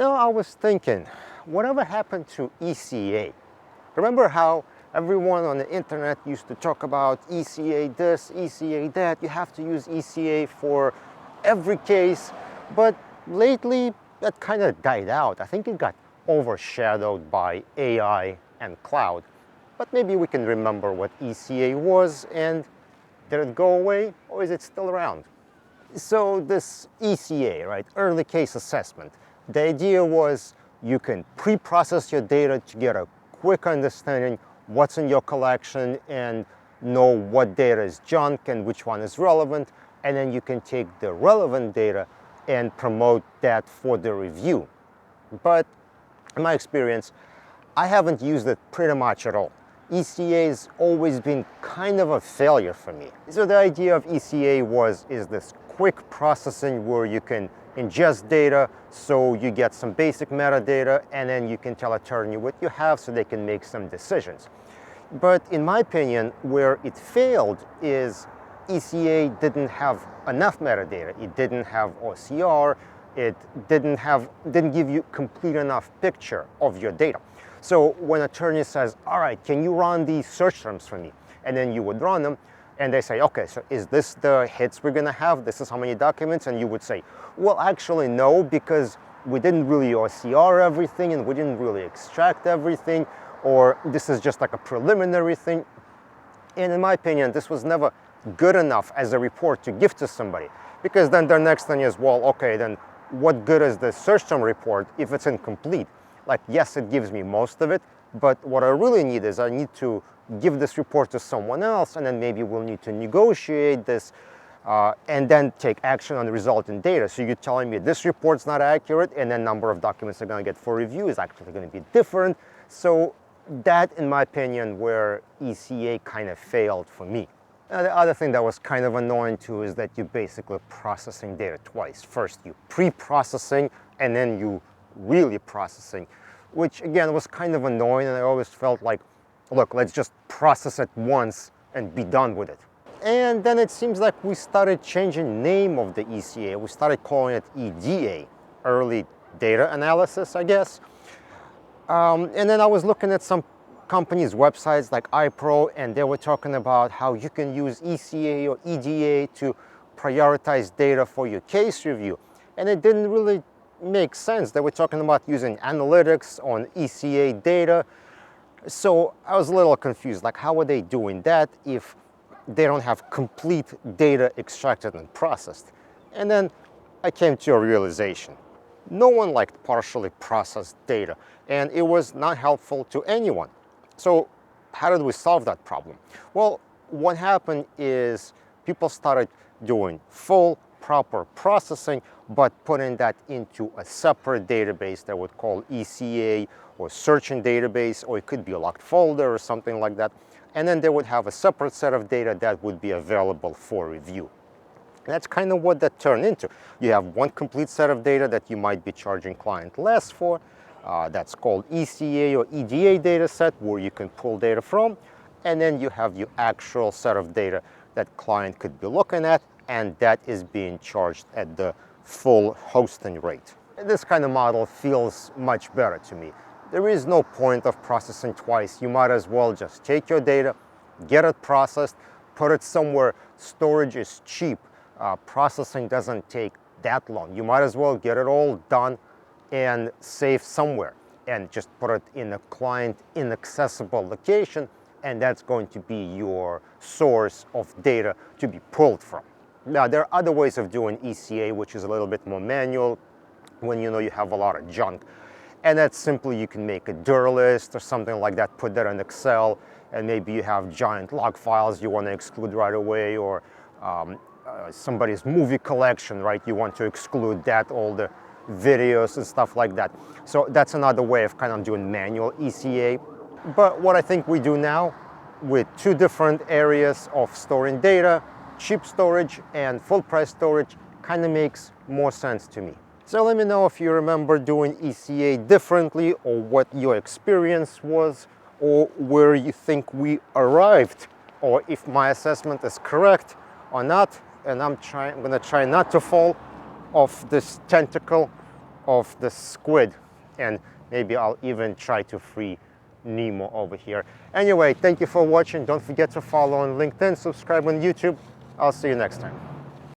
I was thinking, whatever happened to ECA? Remember how everyone on the internet used to talk about ECA this, ECA that, you have to use ECA for every case, but lately that kind of died out. I think it got overshadowed by AI and cloud. But maybe we can remember what ECA was, and did it go away, or is it still around? So this ECA, right, early case assessment, the idea was you can pre-process your data to get a quick understanding what's in your collection and know what data is junk and which one is relevant, and then you can take the relevant data and promote that for the review. But in my experience, I haven't used it pretty much at all. ECA has always been kind of a failure for me. So the idea of ECA is this quick processing where you can ingest data, so you get some basic metadata, and then you can tell attorney what you have so they can make some decisions. But in my opinion, where it failed is ECA didn't have enough metadata. It didn't have OCR. It didn't give you complete enough picture of your data. So when attorney says, all right, can you run these search terms for me? And then you would run them, and they say, okay, so is this the hits we're gonna have? This is how many documents? And you would say, well, actually no, because we didn't really OCR everything, and we didn't really extract everything, or this is just like a preliminary thing. And in my opinion, this was never good enough as a report to give to somebody, because then their next thing is, well, okay, then what good is the search term report if it's incomplete? Like, yes, it gives me most of it, but what I really need is I need to give this report to someone else, and then maybe we'll need to negotiate this and then take action on the resulting data. So you're telling me this report's not accurate, and then number of documents they're going to get for review is actually going to be different. So that, in my opinion, where ECA kind of failed for me. Now, the other thing that was kind of annoying too is that you're basically processing data twice. First, you pre-processing, and then you really processing, which again was kind of annoying, and I always felt like, look, let's just process it once and be done with it. And then it seems like we started changing name of the ECA. We started calling it EDA, Early Data Analysis, I guess. And then I was looking at some companies' websites like iPro, and they were talking about how you can use ECA or EDA to prioritize data for your case review. And it didn't really make sense. They were talking about using analytics on ECA data. So I was a little confused, like how are they doing that if they don't have complete data extracted and processed? And then I came to a realization. No one liked partially processed data, and it was not helpful to anyone. So how did we solve that problem? Well, what happened is people started doing full, proper processing, but putting that into a separate database that would call ECA or searching database, or it could be a locked folder or something like that. And then they would have a separate set of data that would be available for review. And that's kind of what that turned into. You have one complete set of data that you might be charging client less for. That's called ECA or EDA data set, where you can pull data from. And then you have your actual set of data that client could be looking at, and that is being charged at the full hosting rate. This kind of model feels much better to me. There is no point of processing twice. You might as well just take your data, get it processed, put it somewhere. Storage is cheap. Processing doesn't take that long. You might as well get it all done and save somewhere, and just put it in a client inaccessible location, and that's going to be your source of data to be pulled from. Now, there are other ways of doing ECA, which is a little bit more manual when you know you have a lot of junk. And that's simply, you can make a dir list or something like that, put that in Excel, and maybe you have giant log files you want to exclude right away, or somebody's movie collection, right? You want to exclude that, all the videos and stuff like that. So that's another way of kind of doing manual ECA. But what I think we do now with two different areas of storing data, cheap storage and full price storage, kind of makes more sense to me. So let me know if you remember doing ECA differently, or what your experience was, or where you think we arrived, or if my assessment is correct or not. And I'm going to try not to fall off this tentacle of the squid, and maybe I'll even try to free Nemo over here. Anyway, thank you for watching. Don't forget to follow on LinkedIn, subscribe on YouTube. I'll see you next time.